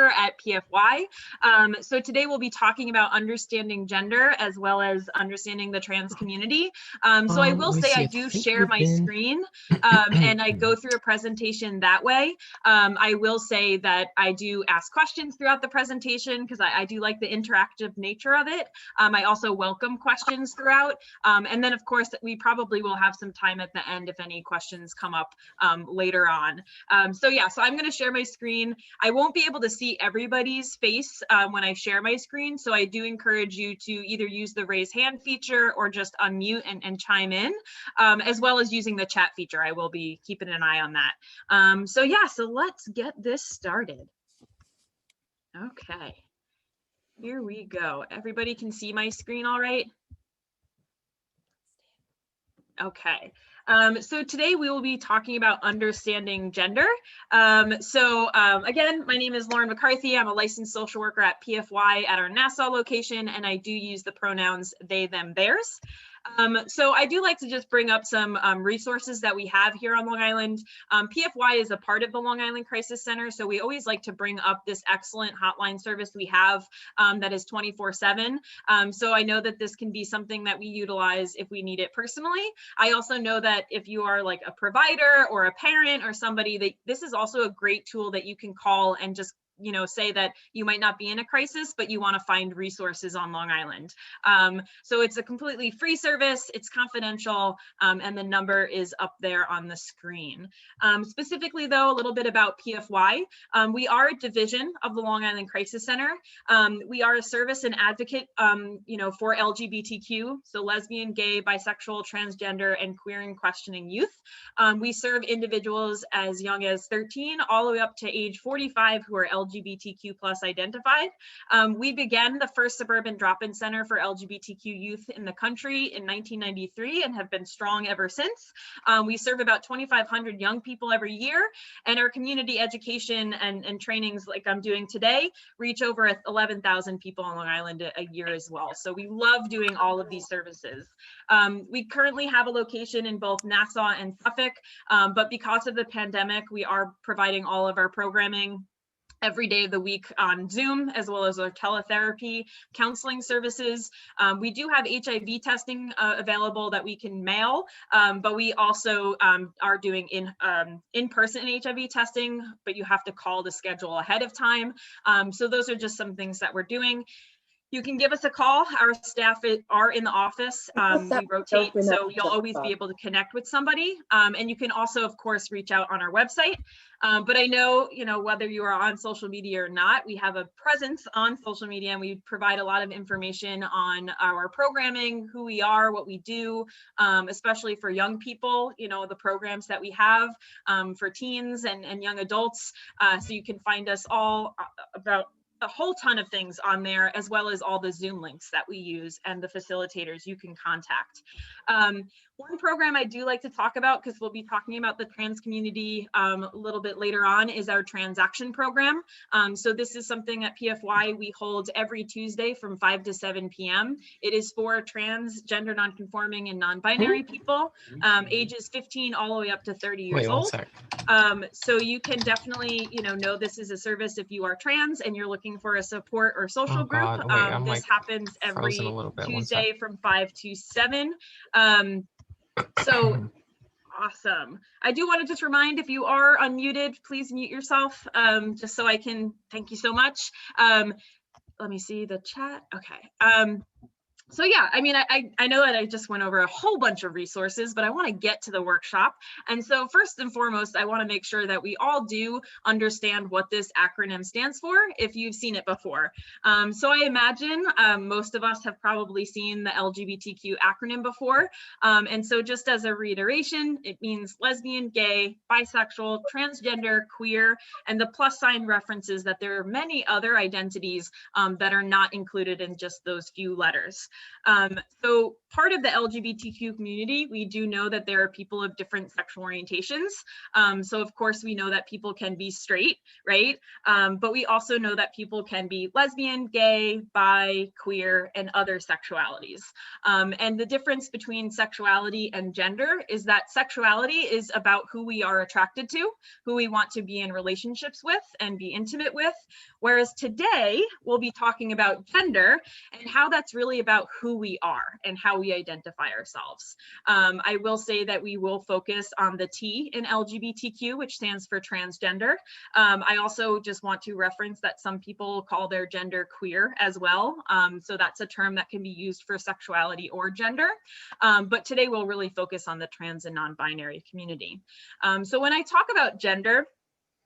at PFY. So today we'll be talking about understanding gender as well as understanding the trans community. So I will say I do share my screen and I go through a presentation that way. I will say that I do ask questions throughout the presentation because I do like the interactive nature of it. I also welcome questions throughout. And then of course we probably will have some time at the end if any questions come up later on. So I'm going to share my screen. I won't be able to see everybody's face when I share my screen, so I do encourage you to either use the raise hand feature or just unmute and chime in, as well as using the chat feature. I will be keeping an eye on that. So let's get this started. Okay, here we go. Everybody can see my screen all right? Okay. So today we will be talking about understanding gender. Again, my name is Lauren McCarthy. I'm a licensed social worker at PFY at our Nassau location, and I do use the pronouns they, them, theirs. So I do like to just bring up some resources that we have here on Long Island. PFY is a part of the Long Island Crisis Center, so we always like to bring up this excellent hotline service we have that is 24/7. So I know that this can be something that we utilize if we need it personally. I also know that if you are like a provider or a parent or somebody, that this is also a great tool that you can call and just say that you might not be in a crisis, but you want to find resources on Long Island. So it's a completely free service, it's confidential, and the number is up there on the screen. Specifically though, a little bit about PFY. We are a division of the Long Island Crisis Center. We are a service and advocate, for LGBTQ, so lesbian, gay, bisexual, transgender, and queer and questioning youth. We serve individuals as young as 13 all the way up to age 45 who are LGBTQ plus identified. We began the first suburban drop-in center for LGBTQ youth in the country in 1993 and have been strong ever since. We serve about 2,500 young people every year, and our community education and trainings like I'm doing today reach over 11,000 people on Long Island a year as well. So we love doing all of these services. We currently have a location in both Nassau and Suffolk, but because of the pandemic, we are providing all of our programming every day of the week on Zoom, as well as our teletherapy counseling services. We do have HIV testing available that we can mail, but we also are doing in-person HIV testing, but you have to call to schedule ahead of time. So those are just some things that we're doing. You can give us a call. Our staff are in the office. We rotate, so you'll always be able to connect with somebody. And you can also, of course, reach out on our website. But I know, whether you are on social media or not, we have a presence on social media, and we provide a lot of information on our programming, who we are, what we do, especially for young people, the programs that we have for teens and young adults. So you can find us all about a whole ton of things on there, as well as all the Zoom links that we use and the facilitators you can contact. One program I do like to talk about, because we'll be talking about the trans community a little bit later on, is our transaction program. So this is something at PFY we hold every Tuesday from 5 to 7 p.m. It is for trans, gender nonconforming, and non-binary people, ages 15 all the way up to 30 years old. So you can definitely, know this is a service if you are trans and you're looking for a support or social group. This happens every Tuesday from 5 to 7. So awesome. I do want to just remind, if you are unmuted, please mute yourself, just so I can, thank you so much. Let me see the chat. Okay. So yeah, I mean, I know that I just went over a whole bunch of resources, but I want to get to the workshop. And so first and foremost, I want to make sure that we all do understand what this acronym stands for, if you've seen it before. So I imagine most of us have probably seen the LGBTQ acronym before. And so just as a reiteration, it means lesbian, gay, bisexual, transgender, queer, and the plus sign references that there are many other identities that are not included in just those few letters. So part of the LGBTQ community, we do know that there are people of different sexual orientations. So of course we know that people can be straight, right? But we also know that people can be lesbian, gay, bi, queer, and other sexualities. And the difference between sexuality and gender is that sexuality is about who we are attracted to, who we want to be in relationships with and be intimate with. Whereas today we'll be talking about gender and how that's really about who we are and how we identify ourselves. I will say that we will focus on the T in LGBTQ, which stands for transgender. I also just want to reference that some people call their gender queer as well. So that's a term that can be used for sexuality or gender. But today we'll really focus on the trans and non-binary community. So when I talk about gender,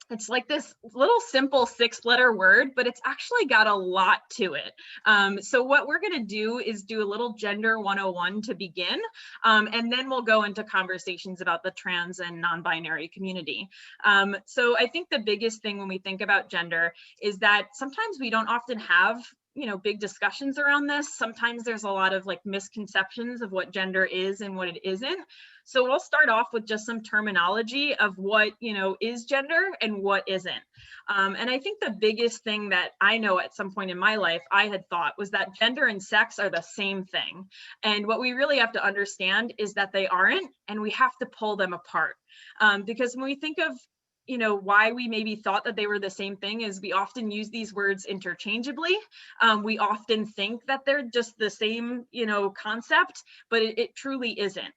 it's like this little simple 6-letter word, but it's actually got a lot to it. So what we're going to do is do a little gender 101 to begin, and then we'll go into conversations about the trans and non-binary community. So I think the biggest thing when we think about gender is that sometimes we don't often have big discussions around this. Sometimes there's a lot of like misconceptions of what gender is and what it isn't. So we'll start off with just some terminology of what, is gender and what isn't. And I think the biggest thing that I know at some point in my life I had thought was that gender and sex are the same thing. And what we really have to understand is that they aren't, and we have to pull them apart. Because when we think of why we maybe thought that they were the same thing is we often use these words interchangeably. We often think that they're just the same, concept, but it truly isn't.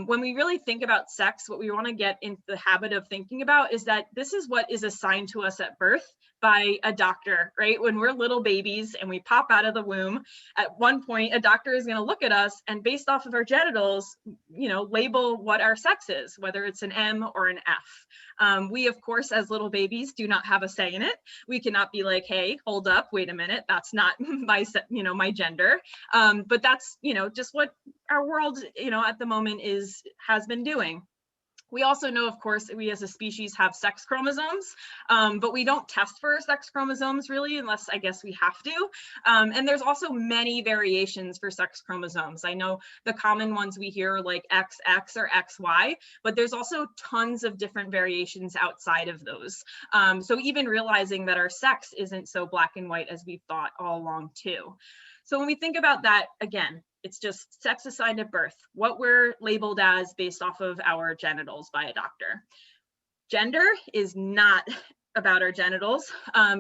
When we really think about sex, what we want to get into the habit of thinking about is that this is what is assigned to us at birth by a doctor, right? When we're little babies and we pop out of the womb, at one point, a doctor is going to look at us and based off of our genitals, label what our sex is, whether it's an M or an F. We, of course, as little babies, do not have a say in it. We cannot be like, hey, hold up, wait a minute, that's not my gender. But that's, just what our world, at the moment has been doing. We also know, of course, that we as a species have sex chromosomes, but we don't test for sex chromosomes really, unless I guess we have to. And there's also many variations for sex chromosomes. I know the common ones we hear are like XX or XY, but there's also tons of different variations outside of those. So even realizing that our sex isn't so black and white as we've thought all along too. So when we think about that, again, it's just sex assigned at birth, what we're labeled as based off of our genitals by a doctor. Gender is not about our genitals.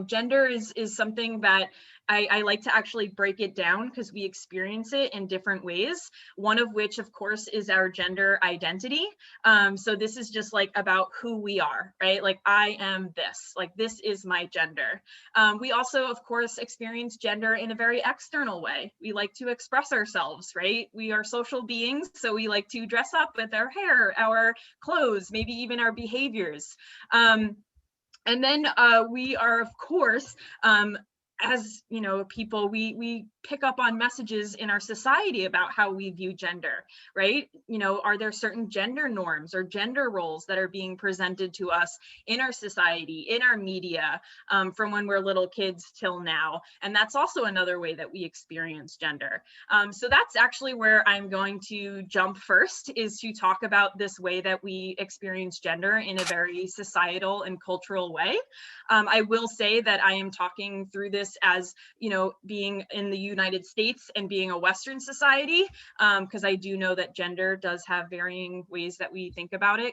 Gender is something that I like to actually break it down because we experience it in different ways. One of which, of course, is our gender identity. So this is just like about who we are, right? Like I am this, like this is my gender. We also, of course, experience gender in a very external way. We like to express ourselves, right? We are social beings, so we like to dress up with our hair, our clothes, maybe even our behaviors. And then we are, of course, as people, we pick up on messages in our society about how we view gender, right? Are there certain gender norms or gender roles that are being presented to us in our society, in our media, from when we're little kids till now? And that's also another way that we experience gender. So that's actually where I'm going to jump first, is to talk about this way that we experience gender in a very societal and cultural way. I will say that I am talking through this as, being in the United States and being a Western society, because I do know that gender does have varying ways that we think about it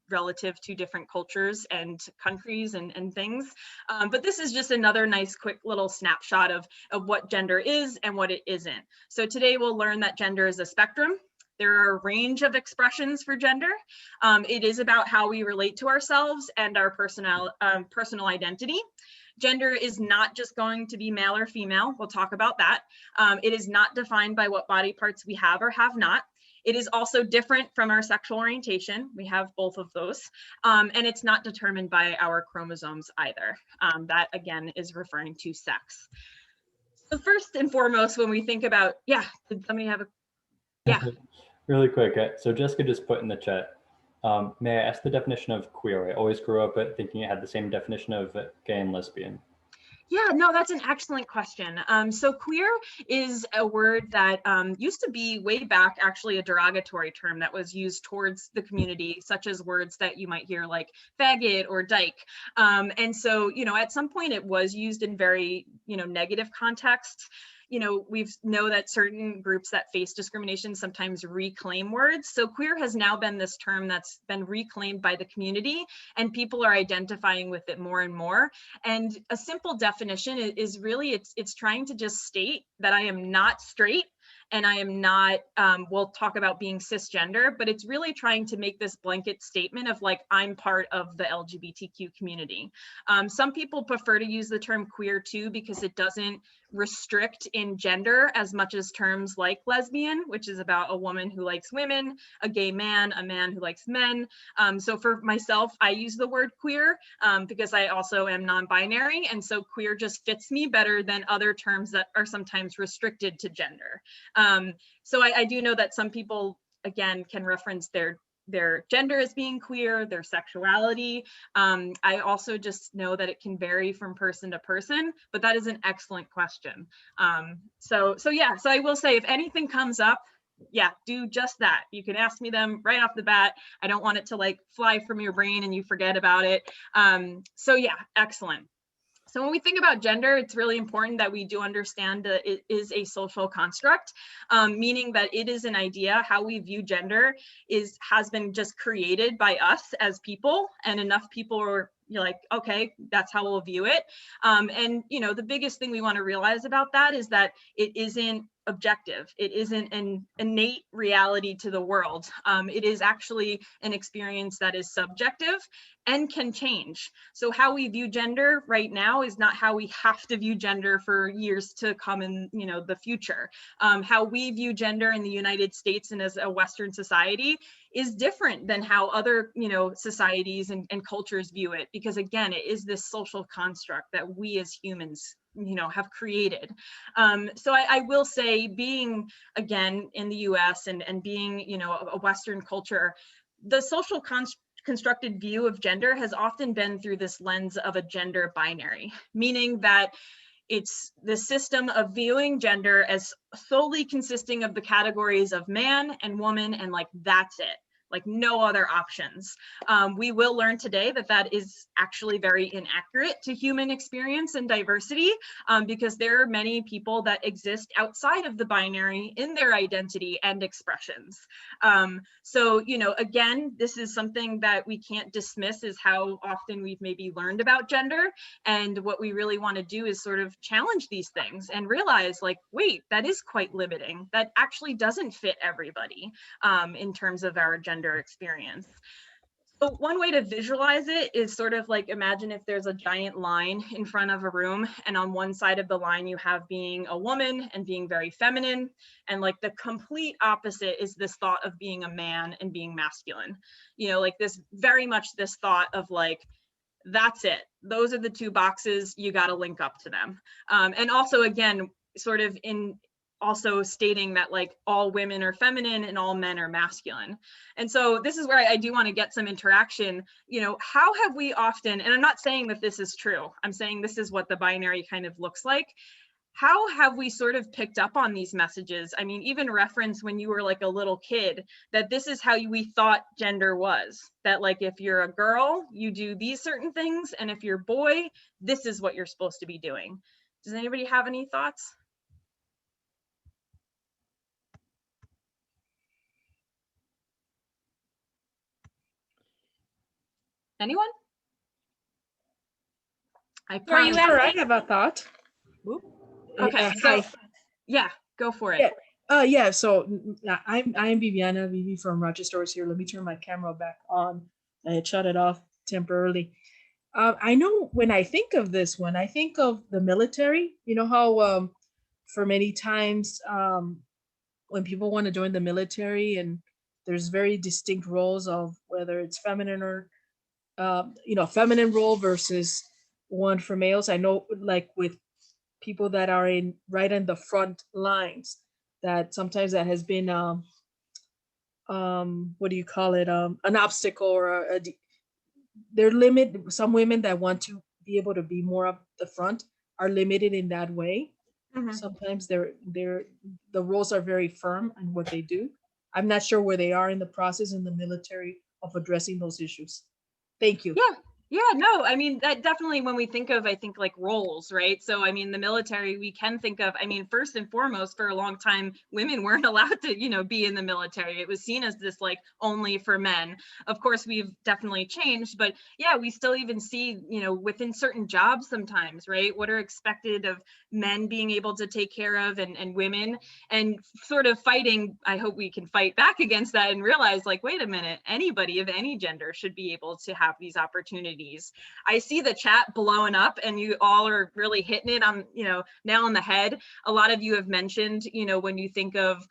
relative to different cultures and countries and things. But this is just another nice quick little snapshot of what gender is and what it isn't. So today we'll learn that gender is a spectrum. There are a range of expressions for gender. It is about how we relate to ourselves and our personal identity. Gender is not just going to be male or female. We'll talk about that. It is not defined by what body parts we have or have not. It is also different from our sexual orientation. We have both of those. And it's not determined by our chromosomes either. That again is referring to sex. So first and foremost, when we think about, did somebody have a, Really quick, so Jessica just put in the chat, may I ask the definition of queer? I always grew up thinking it had the same definition of gay and lesbian. Yeah, no, that's an excellent question. So queer is a word that used to be way back actually a derogatory term that was used towards the community, such as words that you might hear like faggot or dyke. And so, at some point it was used in very, negative contexts. We know that certain groups that face discrimination sometimes reclaim words. So queer has now been this term that's been reclaimed by the community, and people are identifying with it more and more. And a simple definition is really it's trying to just state that I am not straight and I am not, we'll talk about being cisgender, but it's really trying to make this blanket statement of like, I'm part of the LGBTQ community. Some people prefer to use the term queer too, because it doesn't restrict in gender as much as terms like lesbian, which is about a woman who likes women, a gay man, a man who likes men. So for myself, I use the word queer because I also am non-binary. And so queer just fits me better than other terms that are sometimes restricted to gender. So I do know that some people, again, can reference their gender as being queer, their sexuality. I also just know that it can vary from person to person, but that is an excellent question. So I will say if anything comes up, yeah, do just that. You can ask me them right off the bat. I don't want it to like fly from your brain and you forget about it. So yeah, excellent. So when we think about gender, it's really important that we do understand that it is a social construct, meaning that it is an idea. How we view gender has been just created by us as people, and enough people are like, okay, that's how we'll view it. And the biggest thing we want to realize about that is that it isn't objective. It isn't an innate reality to the world. It is actually an experience that is subjective and can change. So how we view gender right now is not how we have to view gender for years to come in, the future. How we view gender in the United States and as a Western society is different than how other, societies and cultures view it, because again, it is this social construct that we as humans have created. So I will say, being again in the US and being a Western culture, the social constructed view of gender has often been through this lens of a gender binary, meaning that it's the system of viewing gender as solely consisting of the categories of man and woman, and like that's it. Like no other options. We will learn today that that is actually very inaccurate to human experience and diversity, because there are many people that exist outside of the binary in their identity and expressions. So, again, this is something that we can't dismiss as how often we've maybe learned about gender. And what we really want to do is sort of challenge these things and realize like, wait, that is quite limiting. That actually doesn't fit everybody in terms of our gender experience. So one way to visualize it is sort of like, imagine if there's a giant line in front of a room, and on one side of the line you have being a woman and being very feminine, and like the complete opposite is this thought of being a man and being masculine. Like this, very much this thought of like, that's it. Those are the two boxes, you got to link up to them. And also, again, sort of in also stating that like all women are feminine and all men are masculine. And so this is where I do want to get some interaction. How have we often, and I'm not saying that this is true, I'm saying this is what the binary kind of looks like. How have we sort of picked up on these messages? I mean, even reference when you were like a little kid, that this is how we thought gender was, that like, if you're a girl, you do these certain things, and if you're a boy, this is what you're supposed to be doing. Does anybody have any thoughts? Anyone? I promise. Sure, I have a thought. Okay, so yeah, go for it. Yeah. So I'm Viviana Vivi from Rochester here. Let me turn my camera back on. I had shut it off temporarily. I know when I think of this one, I think of the military. You know how for many times when people want to join the military, and there's very distinct roles of whether it's feminine or feminine role versus one for males. I know, like with people that are in right in the front lines, that sometimes that has been what do you call it, an obstacle or their limit. Some women that want to be able to be more up the front are limited in that way. Mhm. Sometimes the roles are very firm in what they do. I'm not sure where they are in the process in the military of addressing those issues. Thank you. Yeah. Yeah, no, I mean, that definitely when we think of, I think like roles, right? So, I mean, the military, we can think of, I mean, first and foremost, for a long time, women weren't allowed to, be in the military. It was seen as this like only for men. Of course, we've definitely changed, but yeah, we still even see, within certain jobs sometimes, right? What are expected of men being able to take care of and women, and sort of fighting. I hope we can fight back against that and realize like, wait a minute, anybody of any gender should be able to have these opportunities. I see the chat blowing up and you all are really hitting it on, nail on the head. A lot of you have mentioned, when you think of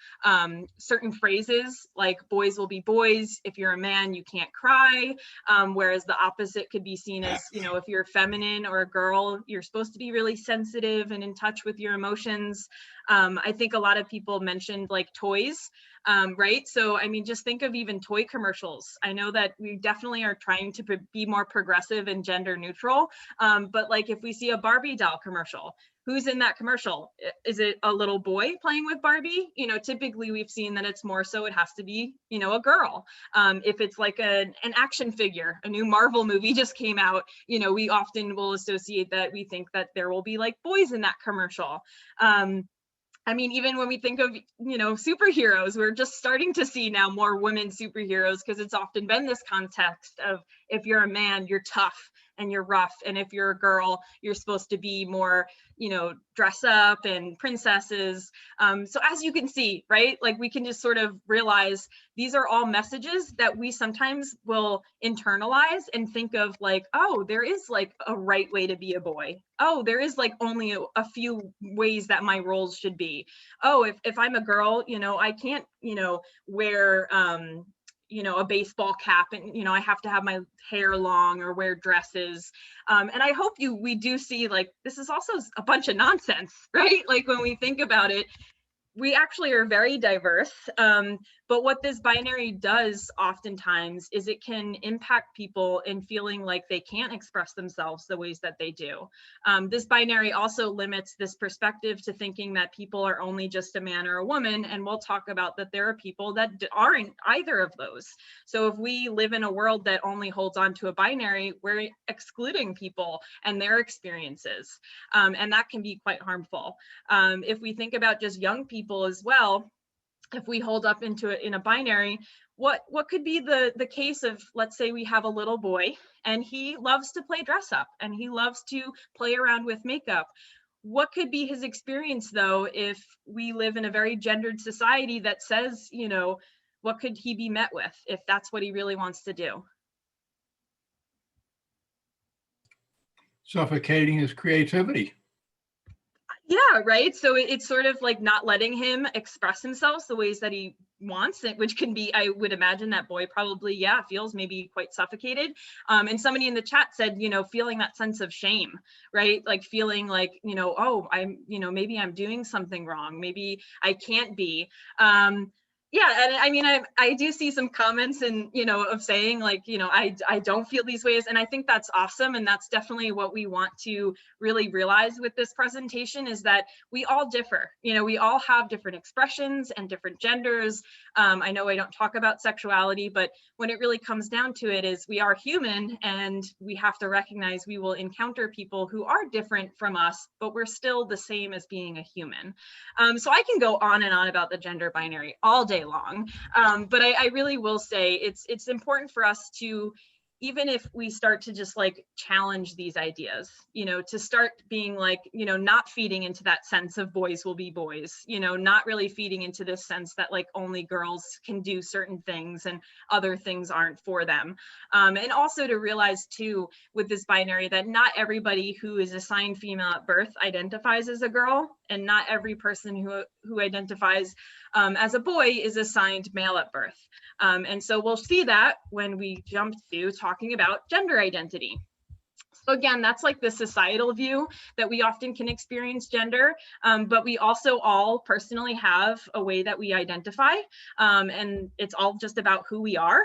certain phrases like boys will be boys. If you're a man, you can't cry. Whereas the opposite could be seen as, if you're feminine or a girl, you're supposed to be really sensitive and in touch with your emotions. I think a lot of people mentioned like toys. Right? So, I mean, just think of even toy commercials. I know that we definitely are trying to be more progressive and gender neutral. But like if we see a Barbie doll commercial, who's in that commercial? Is it a little boy playing with Barbie? Typically we've seen that it's more so it has to be, a girl. If it's like an action figure, a new Marvel movie just came out, we often will associate that we think that there will be like boys in that commercial. I mean, even when we think of, superheroes, we're just starting to see now more women superheroes because it's often been this context of if you're a man, you're tough and you're rough. And if you're a girl, you're supposed to be more, dress up and princesses. So as you can see, right, like we can just sort of realize these are all messages that we sometimes will internalize and think of like, oh, there is like a right way to be a boy. Oh, there is like only a few ways that my roles should be. Oh, if I'm a girl, I can't, wear, a baseball cap and, I have to have my hair long or wear dresses. And I hope we do see like, this is also a bunch of nonsense, right? Like when we think about it, we actually are very diverse, but what this binary does oftentimes is it can impact people in feeling like they can't express themselves the ways that they do. This binary also limits this perspective to thinking that people are only just a man or a woman, and we'll talk about that there are people that aren't either of those. So if we live in a world that only holds on to a binary, we're excluding people and their experiences, and that can be quite harmful. If we think about just young people as well, if we hold up into it in a binary, what could be the case of, let's say we have a little boy and he loves to play dress up and he loves to play around with makeup. What could be his experience though if we live in a very gendered society that says, what could he be met with if that's what he really wants to do? Suffocating his creativity. Yeah, right. So it's sort of like not letting him express himself the ways that he wants it, which can be, I would imagine that boy probably, feels maybe quite suffocated. And somebody in the chat said, feeling that sense of shame, right? Like feeling like, oh, I'm, maybe I'm doing something wrong. Maybe I can't be. Yeah, and I mean, I do see some comments and, of saying like, I don't feel these ways. And I think that's awesome. And that's definitely what we want to really realize with this presentation is that we all differ. We all have different expressions and different genders. I know I don't talk about sexuality, but when it really comes down to it is we are human and we have to recognize we will encounter people who are different from us, but we're still the same as being a human. So I can go on and on about the gender binary all day long. But I really will say it's important for us to, even if we start to just like challenge these ideas, to start being like, not feeding into that sense of boys will be boys, not really feeding into this sense that like only girls can do certain things and other things aren't for them. And also to realize too, with this binary, that not everybody who is assigned female at birth identifies as a girl, and not every person who identifies as a boy is assigned male at birth. And so we'll see that when we jump to talking about gender identity. So again, that's like the societal view that we often can experience gender, but we also all personally have a way that we identify, and it's all just about who we are.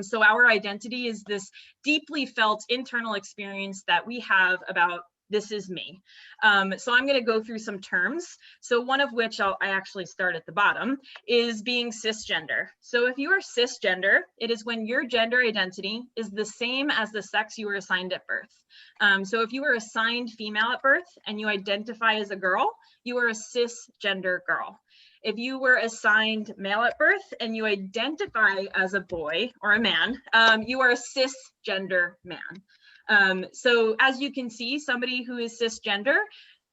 So our identity is this deeply felt internal experience that we have about this is me. So I'm going to go through some terms. So one of which I actually start at the bottom is being cisgender. So if you are cisgender, it is when your gender identity is the same as the sex you were assigned at birth. So if you were assigned female at birth and you identify as a girl, you are a cisgender girl. If you were assigned male at birth and you identify as a boy or a man, you are a cisgender man. So as you can see, somebody who is cisgender,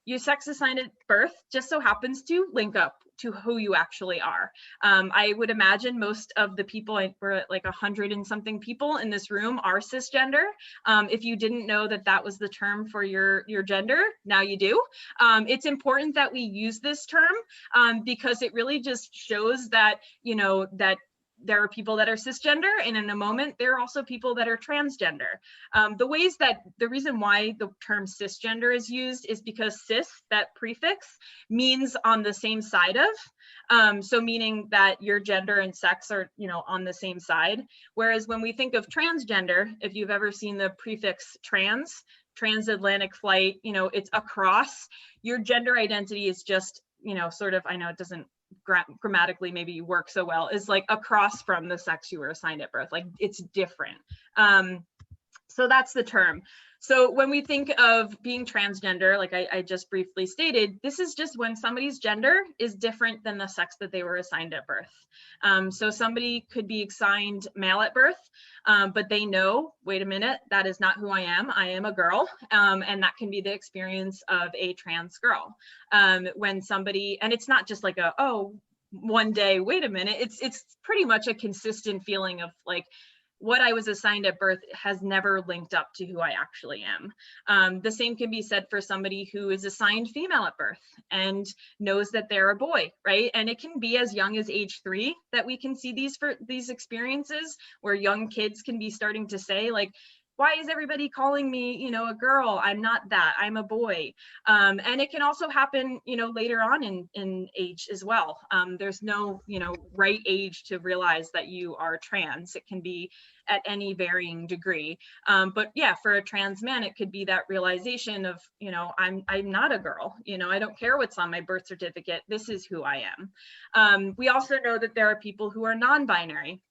your sex assigned at birth just so happens to link up to who you actually are. I would imagine most of the people, we're at like 100 and something people in this room are cisgender. If you didn't know that that was the term for your gender, now you do. It's important that we use this term because it really just shows that, you know, that there are people that are cisgender, and in a moment, there are also people that are transgender. The reason why the term cisgender is used is because cis, that prefix, means on the same side of, so meaning that your gender and sex are, you know, on the same side. Whereas when we think of transgender, if you've ever seen the prefix transatlantic flight, you know, it's across, your gender identity is just, you know, sort of, I know it doesn't grammatically maybe work so well, is like across from the sex you were assigned at birth, like it's different. So that's the term. So when we think of being transgender, like I just briefly stated, this is just when somebody's gender is different than the sex that they were assigned at birth. So somebody could be assigned male at birth, but they know, wait a minute, that is not who I am a girl. And that can be the experience of a trans girl. When somebody, and it's not just like a, oh, one day, wait a minute, it's pretty much a consistent feeling of like, what I was assigned at birth has never linked up to who I actually am. The same can be said for somebody who is assigned female at birth and knows that they're a boy, right? And it can be as young as age 3 that we can see these experiences where young kids can be starting to say like, why is everybody calling me, you know, a girl? I'm not that, I'm a boy. And it can also happen, you know, later on in age as well. There's no, you know, right age to realize that you are trans. It can be at any varying degree. But yeah, for a trans man, it could be that realization of, you know, I'm not a girl, you know, I don't care what's on my birth certificate. This is who I am. We also know that there are people who are non-binary.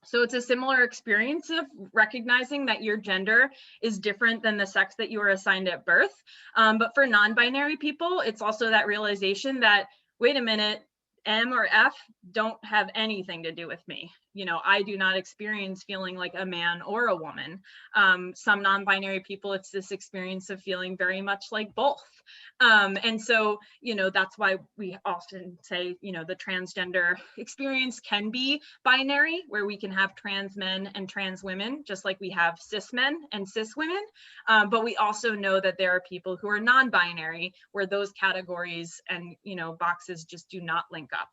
So it's a similar experience of recognizing that your gender is different than the sex that you were assigned at birth. But for non-binary people, it's also that realization that, wait a minute, M or F don't have anything to do with me. You know, I do not experience feeling like a man or a woman. Some non-binary people, it's this experience of feeling very much like both. And so, you know, that's why we often say, you know, the transgender experience can be binary, where we can have trans men and trans women, just like we have cis men and cis women. But we also know that there are people who are non-binary, where those categories and, you know, boxes just do not link up.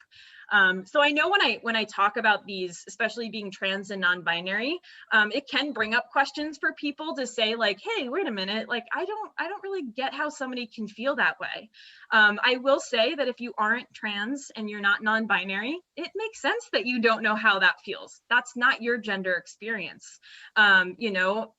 So I know when I talk about these, especially being trans and non-binary, it can bring up questions for people to say like, hey, wait a minute, like I don't really get how somebody can feel that way. I will say that if you aren't trans and you're not non-binary, it makes sense that you don't know how that feels. That's not your gender experience. You know,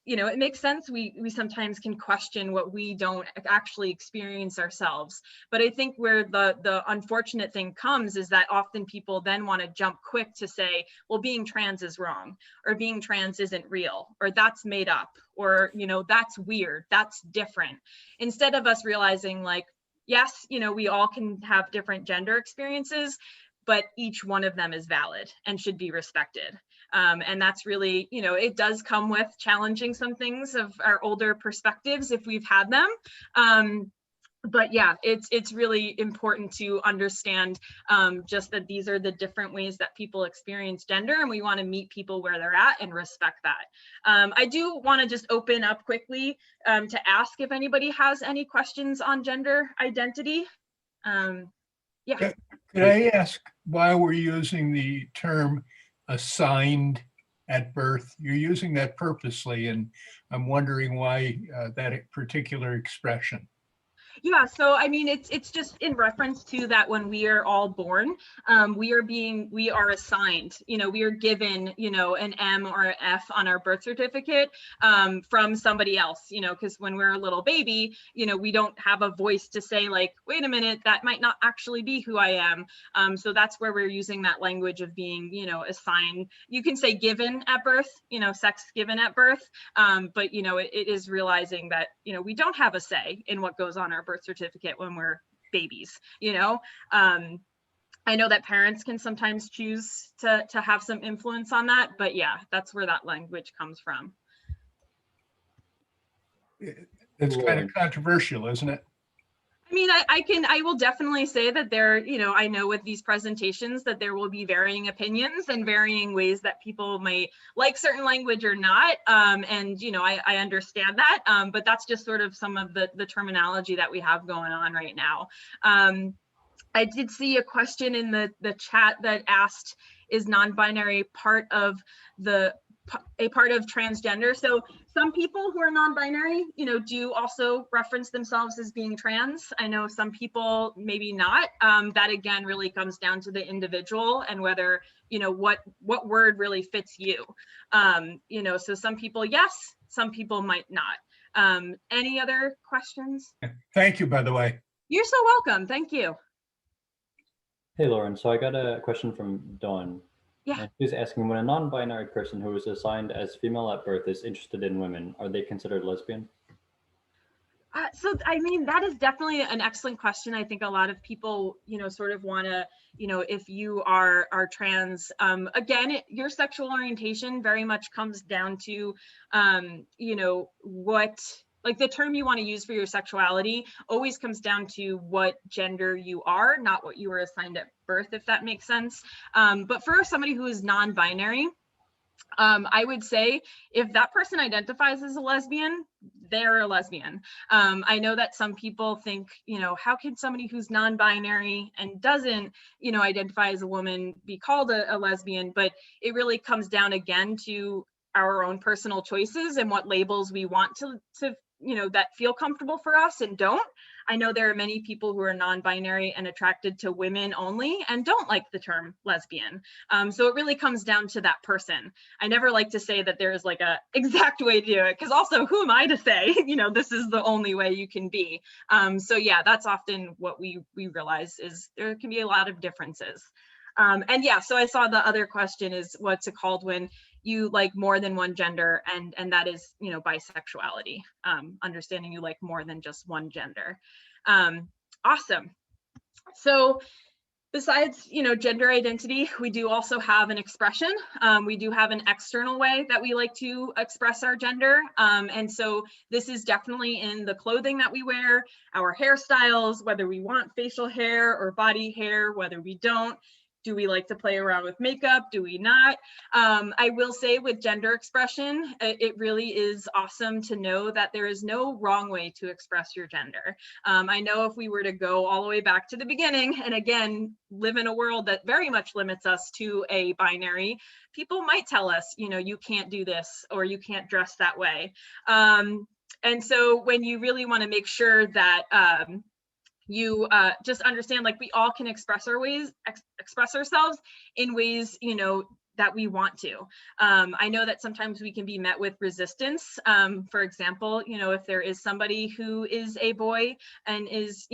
you know, it makes sense. We sometimes can question what we don't actually experience ourselves. But I think where the unfortunate thing comes is that often people then want to jump quick to say, well, being trans is wrong, or being trans isn't real, or that's made up, or, you know, that's weird, that's different. Instead of us realizing like, yes, you know, we all can have different gender experiences, but each one of them is valid and should be respected. And that's really, you know, it does come with challenging some things of our older perspectives if we've had them. But yeah, it's really important to understand just that these are the different ways that people experience gender, and we want to meet people where they're at and respect that. I do want to just open up quickly to ask if anybody has any questions on gender identity. Yeah. Could I ask why we're using the term assigned at birth? You're using that purposely, and I'm wondering why that particular expression. Yeah, so I mean, it's just in reference to that when we are all born, we are assigned, we are given, an M or an F on our birth certificate from somebody else, because when we're a little baby, we don't have a voice to say like, wait a minute, that might not actually be who I am. So that's where we're using that language of being, assigned. You can say given at birth, sex given at birth, but it is realizing that, we don't have a say in what goes on our birth certificate when we're babies. I know that parents can sometimes choose to have some influence on that, but yeah, that's where that language comes from. It's kind of controversial, isn't it? I mean, I will definitely say that there, I know with these presentations that there will be varying opinions and varying ways that people might like certain language or not. And, I understand that, but that's just sort of some of the terminology that we have going on right now. I did see a question in the chat that asked, is non-binary part of a part of transgender? So some people who are non-binary, do also reference themselves as being trans. I know some people maybe not. That again really comes down to the individual and whether, what word really fits you. So some people, yes, some people might not. Any other questions? Thank you, by the way. You're so welcome. Thank you. Hey, Lauren. So I got a question from Dawn. Yeah. She's asking, when a non-binary person who is assigned as female at birth is interested in women, are they considered lesbian? So, I mean, that is definitely an excellent question. I think a lot of people, sort of want to, if you are trans, again, your sexual orientation very much comes down to, what, like the term you want to use for your sexuality always comes down to what gender you are, not what you were assigned at birth, if that makes sense. But for somebody who is non-binary, I would say if that person identifies as a lesbian, they're a lesbian. I know that some people think, how can somebody who's non-binary and doesn't, identify as a woman be called a lesbian? But it really comes down again to our own personal choices and what labels we want to that feel comfortable for us and don't. I know there are many people who are non-binary and attracted to women only and don't like the term lesbian. So it really comes down to that person. I never like to say that there's like a exact way to do it, because also who am I to say, this is the only way you can be. So yeah, that's often what we realize is there can be a lot of differences. And yeah, so I saw the other question is what's it called when you like more than one gender, and that is, bisexuality, understanding you like more than just one gender. Awesome. So besides, gender identity, we do also have an expression. We do have an external way that we like to express our gender. And so this is definitely in the clothing that we wear, our hairstyles, whether we want facial hair or body hair, whether we don't. Do we like to play around with makeup? Do we not? I will say with gender expression, it really is awesome to know that there is no wrong way to express your gender. I know if we were to go all the way back to the beginning and again, live in a world that very much limits us to a binary, people might tell us, you can't do this or you can't dress that way. And so when you really want to make sure that you just understand, like we all can express ourselves in ways, that we want to. I know that sometimes we can be met with resistance. For example, if there is somebody who is a boy and is,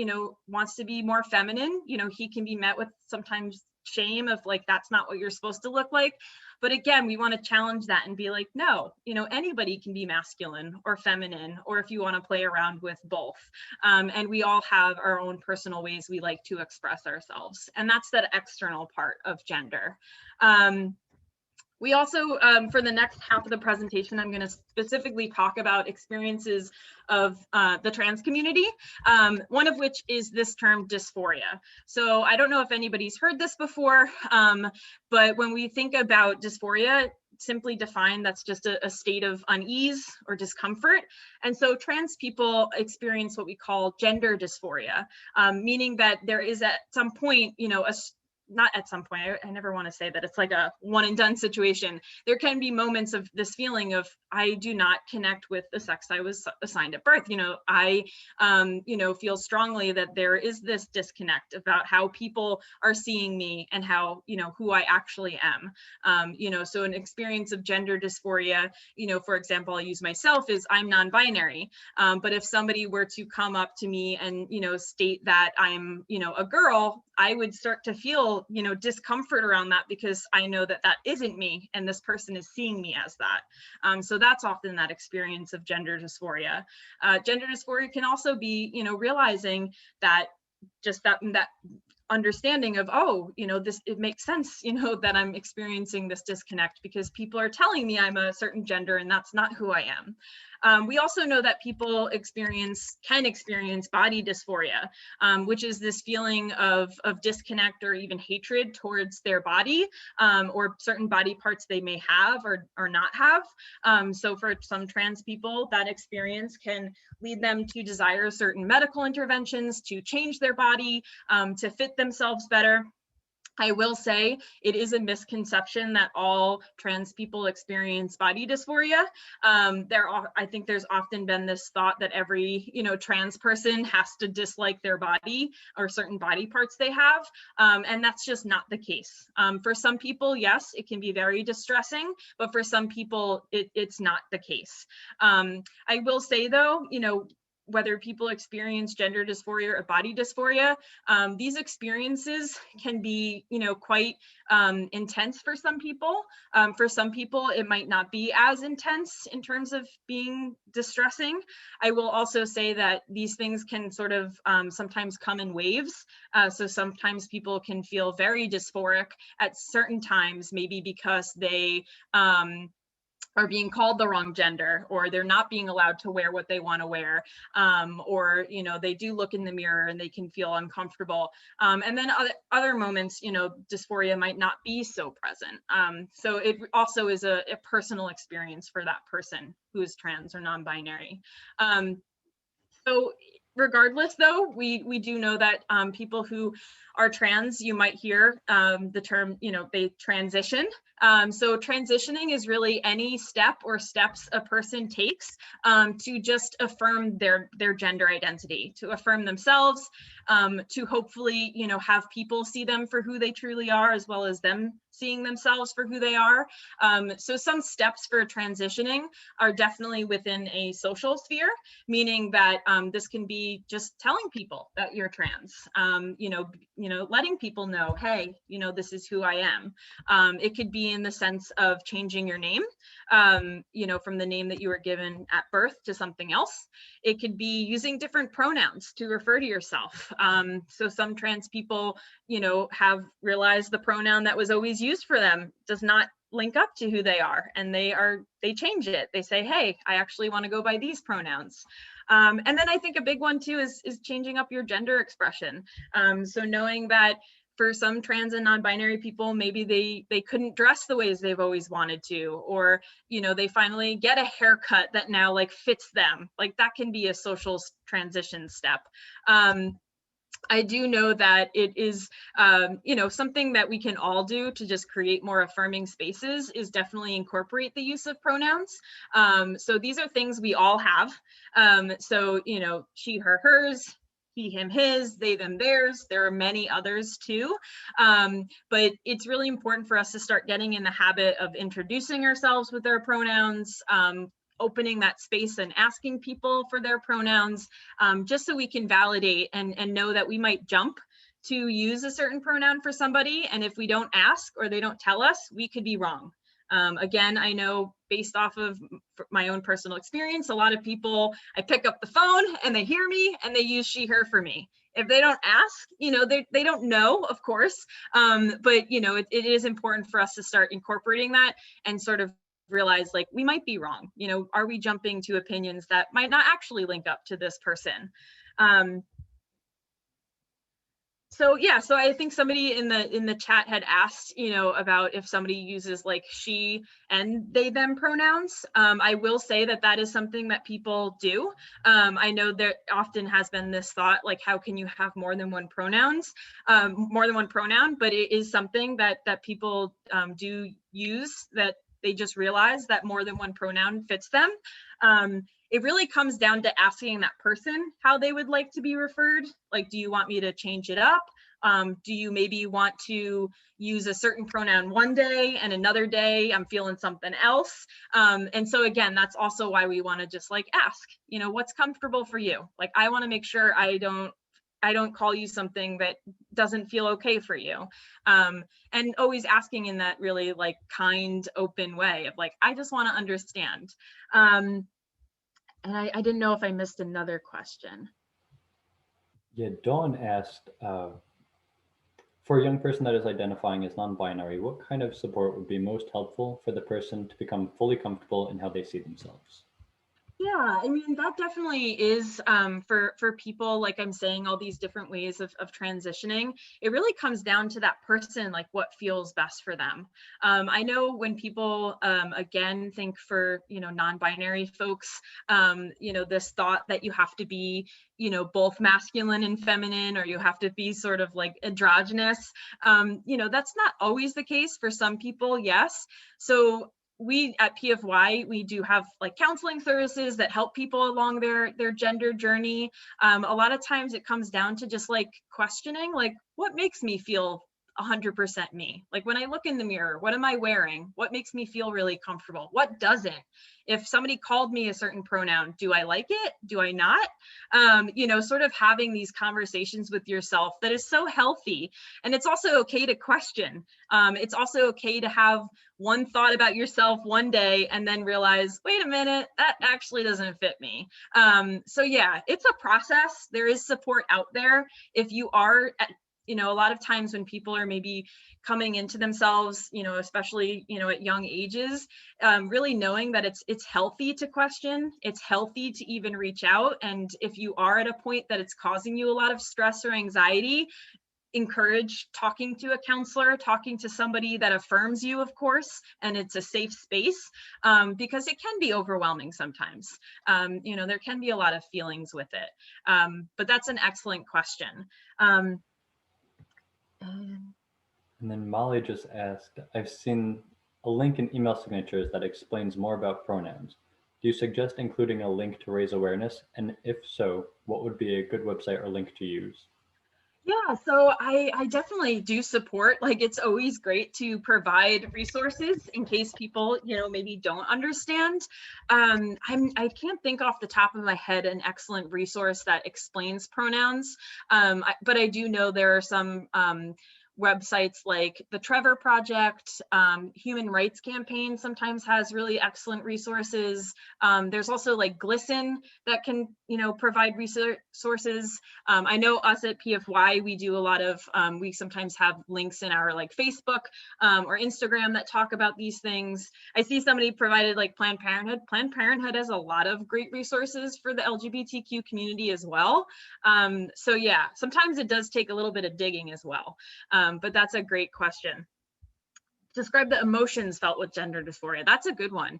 wants to be more feminine, he can be met with sometimes shame of like, that's not what you're supposed to look like. But again, we want to challenge that and be like, no, anybody can be masculine or feminine, or if you want to play around with both. And we all have our own personal ways we like to express ourselves. And that's that external part of gender. We also, for the next half of the presentation, I'm going to specifically talk about experiences of the trans community, one of which is this term dysphoria. So I don't know if anybody's heard this before, but when we think about dysphoria, simply defined, that's just a state of unease or discomfort. And so trans people experience what we call gender dysphoria, meaning that there is at some point, not at some point, I never want to say that it's like a one and done situation. There can be moments of this feeling of, I do not connect with the sex I was assigned at birth. I feel strongly that there is this disconnect about how people are seeing me and how, who I actually am. So an experience of gender dysphoria, for example, I'll use myself, is I'm non-binary. But if somebody were to come up to me and, state that I'm, a girl, I would start to feel, discomfort around that, because I know that that isn't me and this person is seeing me as that. So that's often that experience of gender dysphoria. Gender dysphoria can also be, realizing that just that understanding of, oh, it makes sense, that I'm experiencing this disconnect because people are telling me I'm a certain gender and that's not who I am. We also know that people can experience body dysphoria, which is this feeling of disconnect or even hatred towards their body, or certain body parts they may have or not have. So for some trans people, that experience can lead them to desire certain medical interventions to change their body, to fit themselves better. I will say it is a misconception that all trans people experience body dysphoria. I think there's often been this thought that every, trans person has to dislike their body or certain body parts they have. And that's just not the case. For some people, yes, it can be very distressing, but for some people, it's not the case. I will say though, whether people experience gender dysphoria or body dysphoria, these experiences can be, quite intense for some people. For some people, it might not be as intense in terms of being distressing. I will also say that these things can sort of sometimes come in waves. So sometimes people can feel very dysphoric at certain times, maybe because they are being called the wrong gender, or they're not being allowed to wear what they want to wear, or they do look in the mirror and they can feel uncomfortable, and then other moments dysphoria might not be so present. So it also is a personal experience for that person who is trans or non-binary. So regardless though, we do know that people who are trans, you might hear the term, they transition. So transitioning is really any step or steps a person takes to just affirm their gender identity, to affirm themselves, to hopefully, have people see them for who they truly are, as well as them seeing themselves for who they are. So some steps for transitioning are definitely within a social sphere, meaning that this can be just telling people that you're trans, letting people know, hey, this is who I am. It could be in the sense of changing your name, from the name that you were given at birth to something else. It could be using different pronouns to refer to yourself. So some trans people, have realized the pronoun that was always used for them does not link up to who they are, and they change it. They say, hey, I actually want to go by these pronouns. And then I think a big one too is changing up your gender expression. So knowing that for some trans and non-binary people, maybe they couldn't dress the ways they've always wanted to, or they finally get a haircut that now like fits them. Like that can be a social transition step. I do know that it is, something that we can all do to just create more affirming spaces is definitely incorporate the use of pronouns. So these are things we all have. So, she, her, hers, he, him, his, they, them, theirs. There are many others too. But it's really important for us to start getting in the habit of introducing ourselves with our pronouns, opening that space and asking people for their pronouns, just so we can validate and know that we might jump to use a certain pronoun for somebody. And if we don't ask or they don't tell us, we could be wrong. Again, I know based off of my own personal experience, a lot of people, I pick up the phone and they hear me and they use she, her for me. If they don't ask, they don't know, of course, but it is important for us to start incorporating that and sort of realize like we might be wrong. Are we jumping to opinions that might not actually link up to this person? So yeah, so I think somebody in the chat had asked, about if somebody uses like she and they them pronouns. I will say that that is something that people do. I know there often has been this thought, like, how can you have more than one pronoun? But it is something that people do use, that they just realize that more than one pronoun fits them. It really comes down to asking that person how they would like to be referred. Like, do you want me to change it up? Do you maybe want to use a certain pronoun one day and another day I'm feeling something else? And so again, that's also why we want to just like ask, what's comfortable for you? Like, I want to make sure I don't call you something that doesn't feel okay for you. And always asking in that really like kind, open way of like, I just want to understand. And I didn't know if I missed another question. Yeah, Dawn asked, for a young person that is identifying as non-binary, what kind of support would be most helpful for the person to become fully comfortable in how they see themselves? Yeah, I mean, that definitely is for people, like I'm saying, all these different ways of transitioning. It really comes down to that person, like what feels best for them. I know when people, again, think for, non-binary folks, this thought that you have to be, both masculine and feminine, or you have to be sort of like androgynous. That's not always the case for some people, yes. So we at PFY, we do have like counseling services that help people along their gender journey. A lot of times it comes down to just like questioning, like, what makes me feel 100% me? Like, when I look in the mirror, what am I wearing? What makes me feel really comfortable? What doesn't? If somebody called me a certain pronoun, do I like it? Do I not? Sort of having these conversations with yourself that is so healthy. And it's also okay to question. It's also okay to have one thought about yourself one day and then realize, wait a minute, that actually doesn't fit me. So yeah, it's a process. There is support out there. If you are a lot of times when people are maybe coming into themselves, especially, at young ages, really knowing that it's healthy to question, it's healthy to even reach out. And if you are at a point that it's causing you a lot of stress or anxiety, encourage talking to a counselor, talking to somebody that affirms you, of course, and it's a safe space, because it can be overwhelming sometimes. There can be a lot of feelings with it. But that's an excellent question. And then Molly just asked, I've seen a link in email signatures that explains more about pronouns. Do you suggest including a link to raise awareness? And if so, what would be a good website or link to use? Yeah, so I definitely do support, like, it's always great to provide resources in case people, maybe don't understand. I can't think off the top of my head an excellent resource that explains pronouns, but I do know there are some websites like the Trevor Project, Human Rights Campaign sometimes has really excellent resources. There's also like GLSEN that can, provide resources. I know us at PFY, we do a lot of, we sometimes have links in our like Facebook or Instagram that talk about these things. I see somebody provided like Planned Parenthood. Planned Parenthood has a lot of great resources for the LGBTQ community as well. So yeah, sometimes it does take a little bit of digging as well. But that's a great question. Describe the emotions felt with gender dysphoria. That's a good one.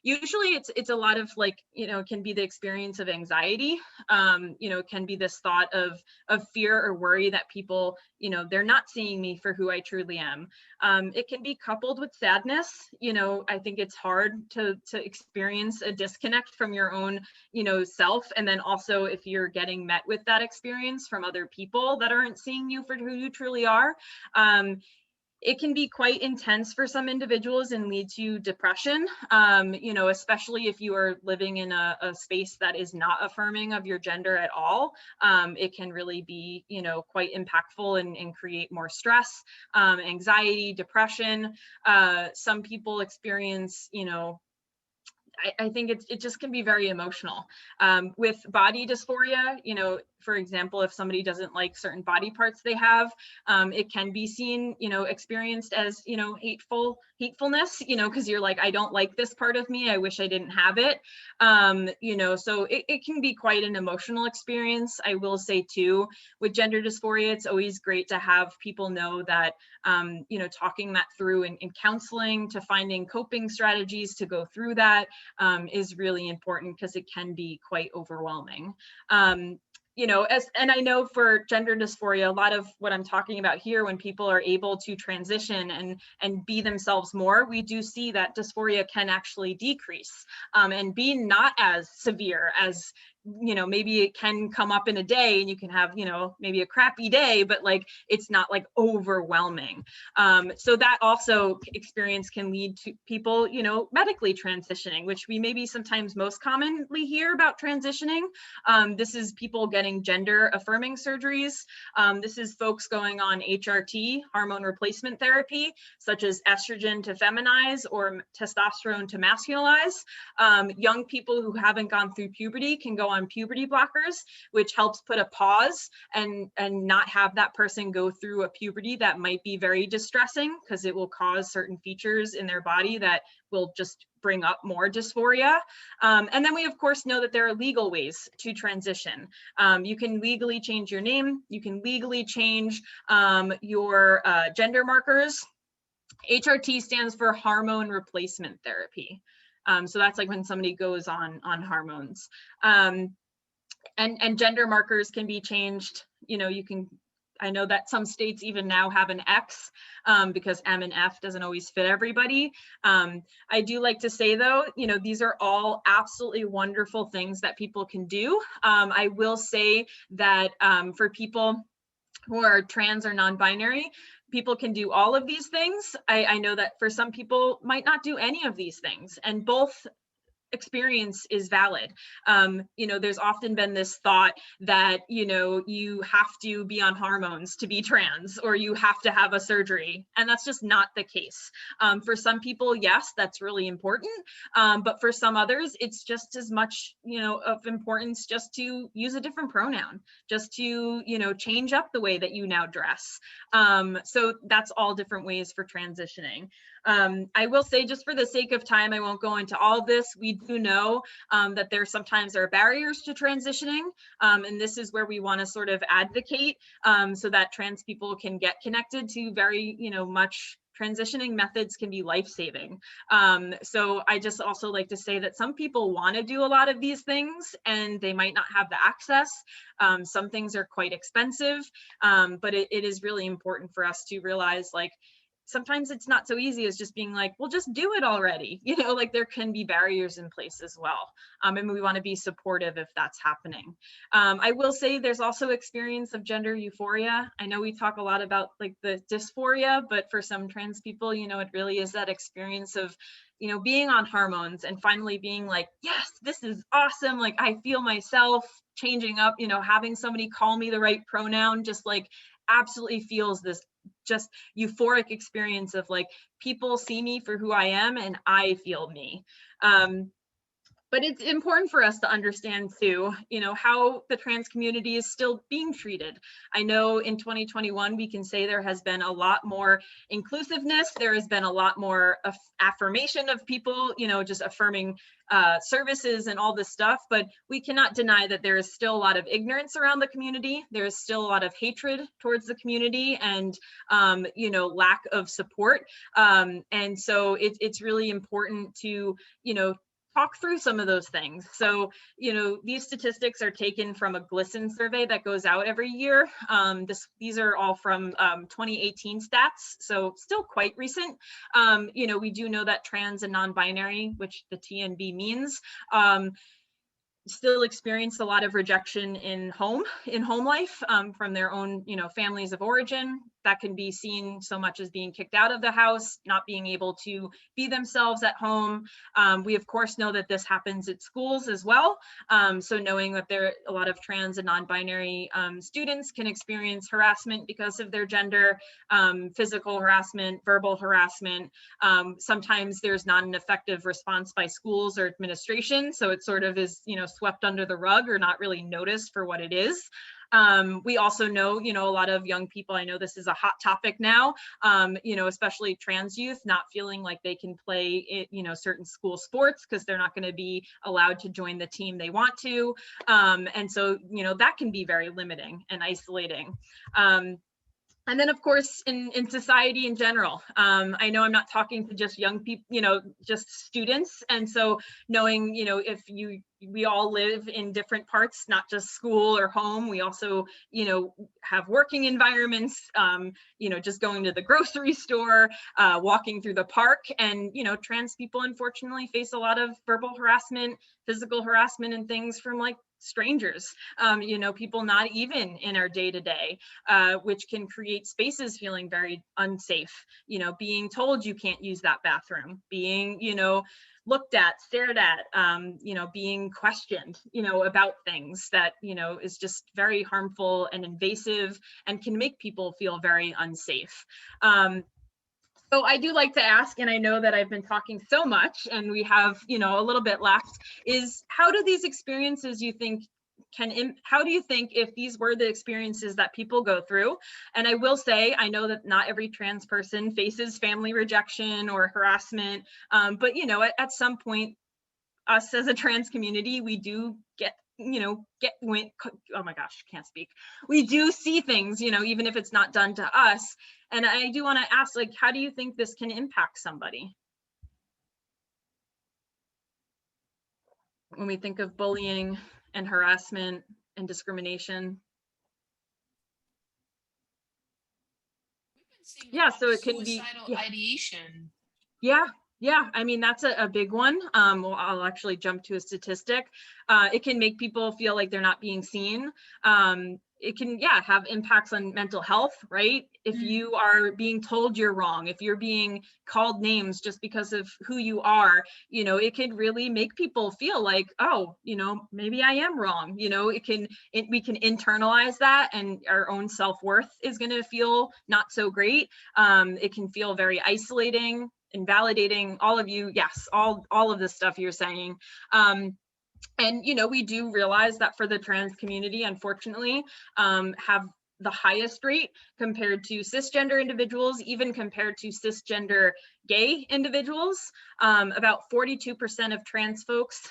Usually it's a lot of like, it can be the experience of anxiety. It can be this thought of fear or worry that people, they're not seeing me for who I truly am. It can be coupled with sadness. I think it's hard to experience a disconnect from your own, self. And then also if you're getting met with that experience from other people that aren't seeing you for who you truly are, it can be quite intense for some individuals and lead to depression, especially if you are living in a space that is not affirming of your gender at all. It can really be, quite impactful and create more stress, anxiety, depression. Some people experience, I think it just can be very emotional. With body dysphoria, for example, if somebody doesn't like certain body parts they have, it can be seen, experienced as, hatefulness, because you're like, I don't like this part of me. I wish I didn't have it. So it can be quite an emotional experience. I will say too, with gender dysphoria, it's always great to have people know that, talking that through in counseling, to finding coping strategies to go through that is really important, because it can be quite overwhelming. And I know for gender dysphoria, a lot of what I'm talking about here, when people are able to transition and be themselves more, we do see that dysphoria can actually decrease and be not as severe as, maybe it can come up in a day and you can have, maybe a crappy day, but like, it's not like overwhelming. So that also experience can lead to people, medically transitioning, which we maybe sometimes most commonly hear about transitioning. This is people getting gender affirming surgeries. This is folks going on HRT, hormone replacement therapy, such as estrogen to feminize or testosterone to masculinize. Young people who haven't gone through puberty can go on puberty blockers, which helps put a pause and not have that person go through a puberty that might be very distressing, because it will cause certain features in their body that will just bring up more dysphoria. And then we of course know that there are legal ways to transition. You can legally change your name. You can legally change your gender markers. HRT stands for hormone replacement therapy. So that's like when somebody goes on hormones. And gender markers can be changed. I know that some states even now have an X because M and F doesn't always fit everybody. I do like to say though, these are all absolutely wonderful things that people can do. I will say that for people who are trans or non-binary, people can do all of these things. I know that for some people might not do any of these things, and both experience is valid. There's often been this thought that, you have to be on hormones to be trans, or you have to have a surgery. And that's just not the case. For some people, yes, that's really important. But for some others, it's just as much, of importance just to use a different pronoun, just to, change up the way that you now dress. So that's all different ways for transitioning. I will say, just for the sake of time, I won't go into all of this. We do know that there sometimes are barriers to transitioning, and this is where we want to sort of advocate so that trans people can get connected to very, much transitioning methods can be life-saving. So I just also like to say that some people want to do a lot of these things and they might not have the access. Some things are quite expensive, but it is really important for us to realize, like, sometimes it's not so easy as just being like, well, just do it already. Like there can be barriers in place as well. And we want to be supportive if that's happening. I will say there's also experience of gender euphoria. I know we talk a lot about like the dysphoria, but for some trans people, it really is that experience of, being on hormones and finally being like, yes, this is awesome. Like I feel myself changing up, having somebody call me the right pronoun, just like absolutely feels this just euphoric experience of like, people see me for who I am and I feel me. But it's important for us to understand too, how the trans community is still being treated. I know in 2021, we can say there has been a lot more inclusiveness. There has been a lot more affirmation of people, just affirming services and all this stuff, but we cannot deny that there is still a lot of ignorance around the community. There is still a lot of hatred towards the community and, lack of support. And so it's really important to, talk through some of those things. So, these statistics are taken from a GLSEN survey that goes out every year. These are all from 2018 stats, so still quite recent. We do know that trans and non-binary, which the TNB means, still experience a lot of rejection in home life from their own, families of origin. that can be seen so much as being kicked out of the house, not being able to be themselves at home. We of course know that this happens at schools as well. So knowing that there are a lot of trans and non-binary students can experience harassment because of their gender, physical harassment, verbal harassment. Sometimes there's not an effective response by schools or administration. So it sort of is, swept under the rug or not really noticed for what it is. We also know, a lot of young people, I know this is a hot topic now, especially trans youth, not feeling like they can play, certain school sports because they're not going to be allowed to join the team they want to. And so, that can be very limiting and isolating. And then, of course, in society in general, I know I'm not talking to just young people, just students. And so knowing, we all live in different parts, not just school or home. We also, have working environments, just going to the grocery store, walking through the park. And, trans people, unfortunately, face a lot of verbal harassment, physical harassment, and things from like strangers, people not even in our day-to-day, which can create spaces feeling very unsafe, being told you can't use that bathroom, being, looked at, stared at, being questioned, about things that, is just very harmful and invasive and can make people feel very unsafe. So I do like to ask, and I know that I've been talking so much and we have, a little bit left, is how do these experiences you think how do you think if these were the experiences that people go through? And I will say, I know that not every trans person faces family rejection or harassment, but at some point, us as a trans community, we do get, oh my gosh, can't speak. We do see things, even if it's not done to us. And I do want to ask, like, how do you think this can impact somebody? When we think of bullying and harassment and discrimination. Yeah, so it can be suicidal ideation. Yeah, I mean, that's a big one. Well, I'll actually jump to a statistic. It can make people feel like they're not being seen. It can, have impacts on mental health, right? If you are being told you're wrong, if you're being called names just because of who you are, it could really make people feel like, oh, maybe I am wrong. We can internalize that, and our own self-worth is going to feel not so great. It can feel very isolating, invalidating. All of you, yes, all of this stuff you're saying. And, we do realize that for the trans community, unfortunately, have the highest rate compared to cisgender individuals, even compared to cisgender gay individuals. About 42% of trans folks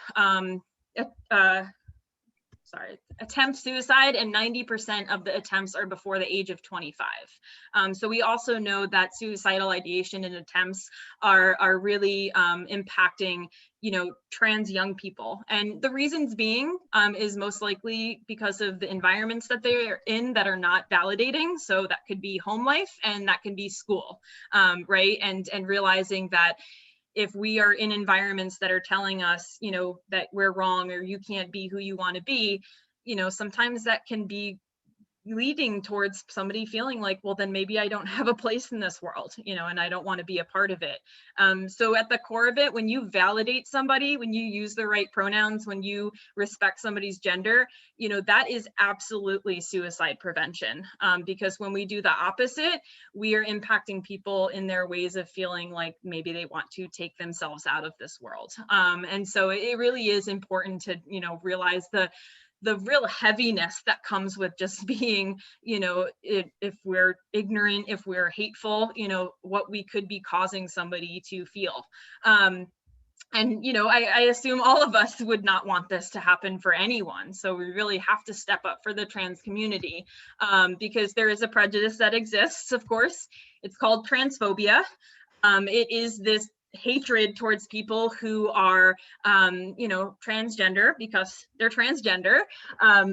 attempt suicide, and 90% of the attempts are before the age of 25. So we also know that suicidal ideation and attempts are really impacting, trans young people. And the reasons being is most likely because of the environments that they're in that are not validating. So that could be home life, and that can be school, right? And realizing that if we are in environments that are telling us, that we're wrong or you can't be who you want to be, sometimes that can be leading towards somebody feeling like, well, then maybe I don't have a place in this world, and I don't want to be a part of it. So at the core of it, when you validate somebody, when you use the right pronouns, when you respect somebody's gender, that is absolutely suicide prevention. Because when we do the opposite, we are impacting people in their ways of feeling like maybe they want to take themselves out of this world. And so it really is important to, realize the real heaviness that comes with just being, if we're ignorant, if we're hateful, what we could be causing somebody to feel. And, I assume all of us would not want this to happen for anyone. So we really have to step up for the trans community, because there is a prejudice that exists, of course. It's called transphobia. It is this hatred towards people who are, transgender because they're transgender.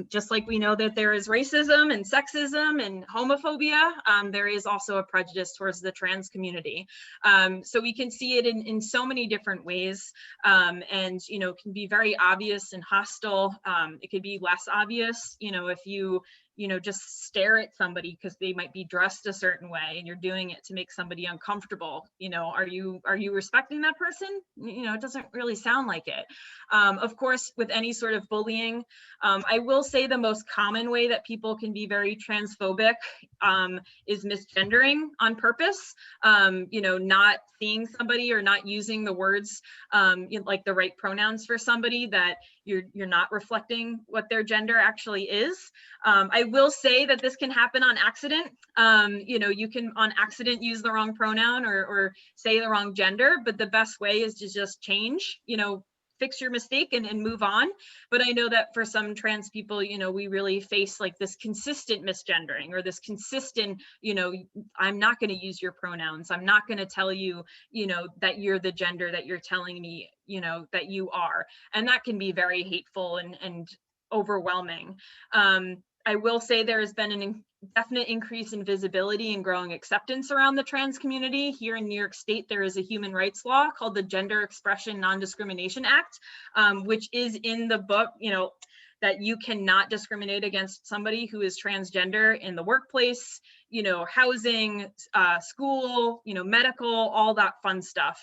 Just like we know that there is racism and sexism and homophobia, there is also a prejudice towards the trans community. So we can see it in so many different ways, and, can be very obvious and hostile. It could be less obvious, if you just stare at somebody because they might be dressed a certain way and you're doing it to make somebody uncomfortable. Are you respecting that person? It doesn't really sound like it. Of course, with any sort of bullying, I will say the most common way that people can be very transphobic is misgendering on purpose. Not seeing somebody or not using the words like the right pronouns for somebody that you're not reflecting what their gender actually is. I will say that this can happen on accident. You can on accident use the wrong pronoun or say the wrong gender, but the best way is to just change, fix your mistake and move on. But I know that for some trans people, we really face like this consistent misgendering or this consistent, I'm not going to use your pronouns. I'm not going to tell you, that you're the gender that you're telling me, that you are. And that can be very hateful and overwhelming. I will say there has been an definite increase in visibility and growing acceptance around the trans community. Here in New York State, there is a human rights law called the Gender Expression Non-Discrimination Act, which is in the book, that you cannot discriminate against somebody who is transgender in the workplace, housing, school, medical, all that fun stuff.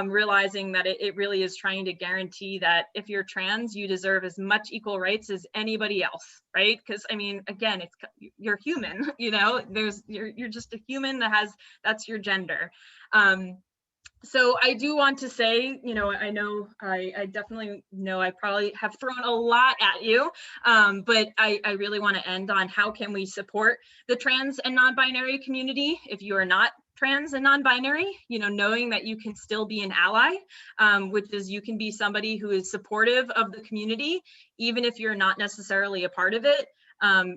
Realizing that it really is trying to guarantee that if you're trans, you deserve as much equal rights as anybody else, right? Because again, you're human, you're just a human that's your gender. So I do want to say, I know I definitely know I probably have thrown a lot at you, but I really want to end on how can we support the trans and non-binary community if you are not trans and non-binary, knowing that you can still be an ally, which is you can be somebody who is supportive of the community, even if you're not necessarily a part of it.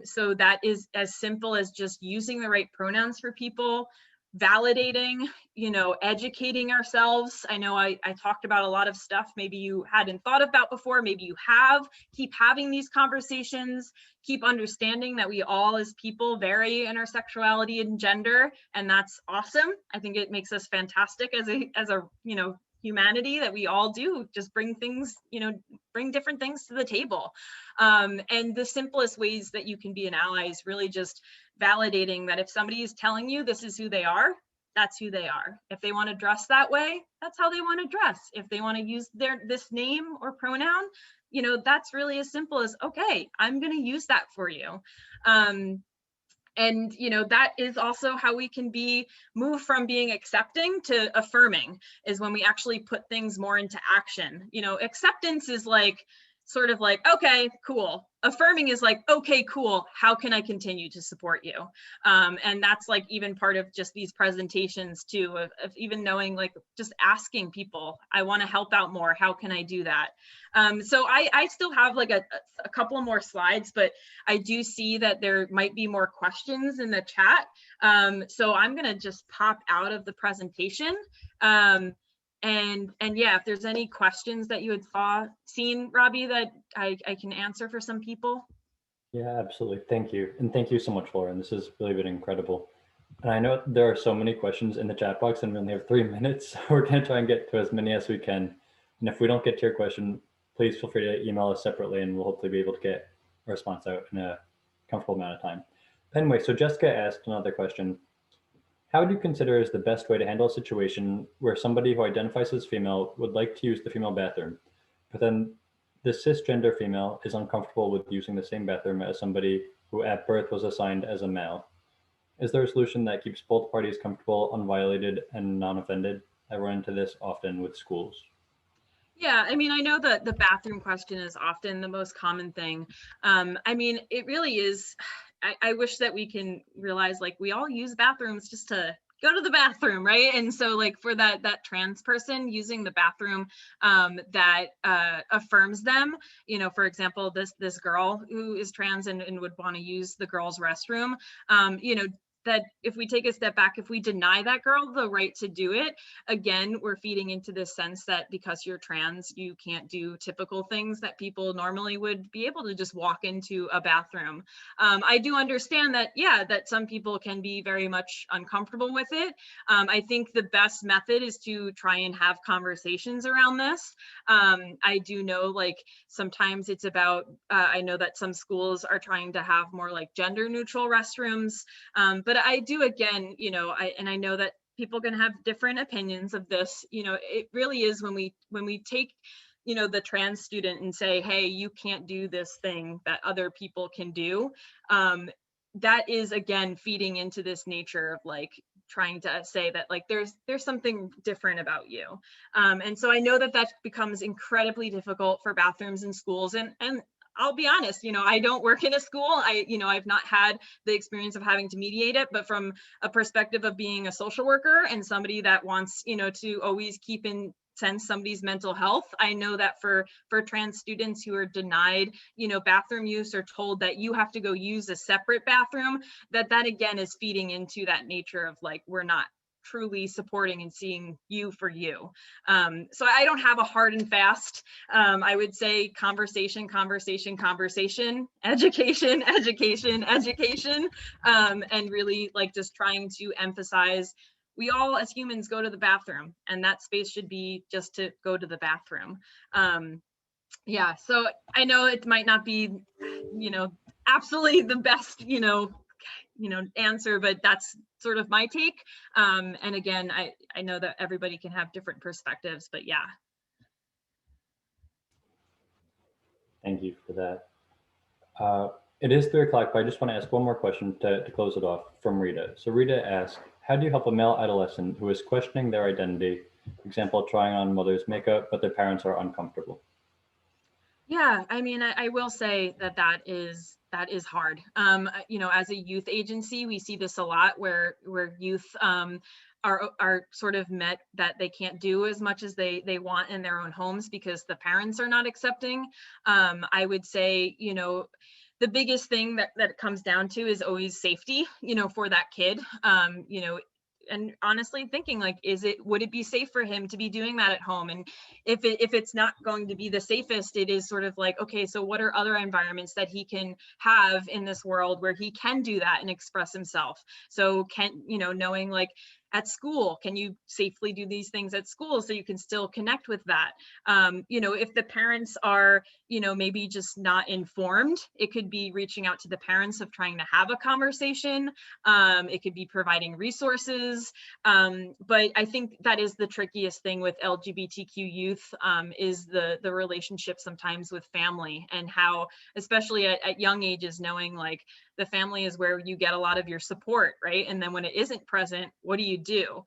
So that is as simple as just using the right pronouns for people, validating, educating ourselves. I know I talked about a lot of stuff maybe you hadn't thought about before, maybe you have. Keep having these conversations, keep understanding that we all as people vary in our sexuality and gender, and that's awesome. I think it makes us fantastic as a humanity, that we all do just bring things, bring different things to the table. And the simplest ways that you can be an ally is really just validating that if somebody is telling you this is who they are, that's who they are. If they want to dress that way, that's how they want to dress. If they want to use this name or pronoun, that's really as simple as, okay, I'm going to use that for you. And that is also how we can move from being accepting to affirming, is when we actually put things more into action. Acceptance is sort of like, okay, cool. Affirming is like, okay, cool. How can I continue to support you? And that's even part of just these presentations too, of even knowing, just asking people, I want to help out more. How can I do that? So I still have a couple more slides, but I do see that there might be more questions in the chat. So I'm going to just pop out of the presentation. And yeah, if there's any questions that you had seen, Robbie, that I can answer for some people. Yeah, absolutely. Thank you. And thank you so much, Lauren. This has really been incredible. And I know there are so many questions in the chat box and we only have 3 minutes. So we're going to try and get to as many as we can. And if we don't get to your question, please feel free to email us separately and we'll hopefully be able to get a response out in a comfortable amount of time. Anyway, so Jessica asked another question. How do you consider is the best way to handle a situation where somebody who identifies as female would like to use the female bathroom, but then the cisgender female is uncomfortable with using the same bathroom as somebody who at birth was assigned as a male? Is there a solution that keeps both parties comfortable, unviolated, and non-offended? I run into this often with schools. Yeah, I know that the bathroom question is often the most common thing. It really is. I wish that we can realize we all use bathrooms just to go to the bathroom, right? And so for that trans person using the bathroom that affirms them, for example, this girl who is trans and would want to use the girls' restroom, that if we take a step back, if we deny that girl the right to do it, again, we're feeding into this sense that because you're trans, you can't do typical things that people normally would be able to just walk into a bathroom. I do understand that, yeah, that some people can be very much uncomfortable with it. I think the best method is to try and have conversations around this. I do know, like, sometimes it's about, I know that some schools are trying to have more like gender neutral restrooms. But I do, again, you know, I know that people can have different opinions of this. You know, it really is when we take, you know, the trans student and say, hey, you can't do this thing that other people can do. That is, again, feeding into this nature of like trying to say that like there's something different about you. And so I know that that becomes incredibly difficult for bathrooms in schools, and I'll be honest, you know, I don't work in a school. I've not had the experience of having to mediate it, but from a perspective of being a social worker and somebody that wants, you know, to always keep in sense somebody's mental health, I know that for trans students who are denied, you know, bathroom use or told that you have to go use a separate bathroom, that again is feeding into that nature of like, we're not truly supporting and seeing you for you. So I don't have a hard and fast. I would say conversation, education, and really like just trying to emphasize we all as humans go to the bathroom, and that space should be just to go to the bathroom. Yeah, so I know it might not be, you know, absolutely the best, you know, answer, but that's sort of my take. And again, I know that everybody can have different perspectives, but yeah. Thank you for that. It is 3 o'clock, but I just want to ask one more question to close it off from Rita. So Rita asked, how do you help a male adolescent who is questioning their identity, for example, trying on mother's makeup, but their parents are uncomfortable? Yeah, I mean, I will say that is hard. You know, as a youth agency, we see this a lot where youth are sort of met that they can't do as much as they want in their own homes because the parents are not accepting. I would say, you know, the biggest thing that it comes down to is always safety, you know, for that kid. You know, and honestly thinking like, would it be safe for him to be doing that at home? And if it's not going to be the safest, it is sort of like, okay, so what are other environments that he can have in this world where he can do that and express himself? So you know, knowing like at school, can you safely do these things at school so you can still connect with that? You know, if the parents are, you know, maybe just not informed, it could be reaching out to the parents of trying to have a conversation. It could be providing resources. But I think that is the trickiest thing with LGBTQ youth, is the relationship sometimes with family, and how, especially at young ages, knowing like the family is where you get a lot of your support, right? And then when it isn't present, what do you do?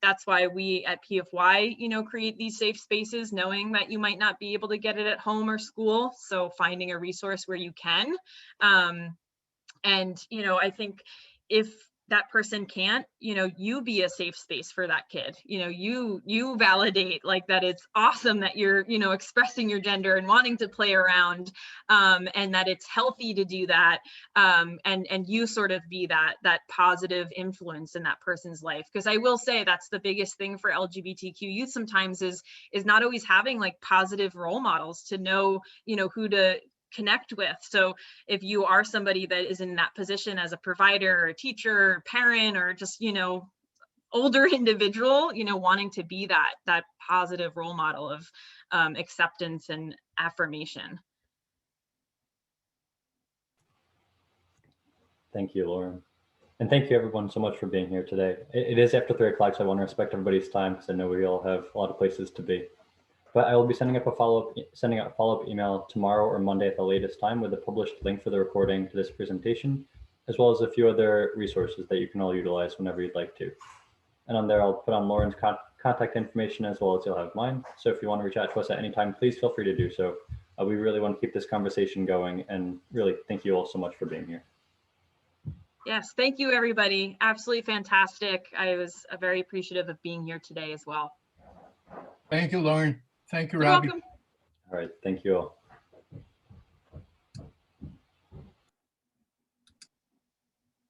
That's why we at PFY, you know, create these safe spaces, knowing that you might not be able to get it at home or school. So finding a resource where you can. And, you know, I think if that person can't, you know, you be a safe space for that kid. You know, you validate like that it's awesome that you're, you know, expressing your gender and wanting to play around, and that it's healthy to do that. And you sort of be that positive influence in that person's life. Because I will say that's the biggest thing for LGBTQ youth sometimes is not always having like positive role models to know, you know, who to connect with. So if you are somebody that is in that position as a provider or a teacher or parent or just, you know, older individual, you know, wanting to be that positive role model of acceptance and affirmation. Thank you, Lauren. And thank you everyone so much for being here today. It is after 3 o'clock, so I want to respect everybody's time because I know we all have a lot of places to be. But I will be sending out a follow-up email tomorrow or Monday at the latest time with a published link for the recording to this presentation, as well as a few other resources that you can all utilize whenever you'd like to. And on there, I'll put on Lauren's contact information as well as you'll have mine. So if you want to reach out to us at any time, please feel free to do so. We really want to keep this conversation going, and really thank you all so much for being here. Yes, thank you, everybody. Absolutely fantastic. I was very appreciative of being here today as well. Thank you, Lauren. Thank you, You're Robbie. welcome. All right, thank you all.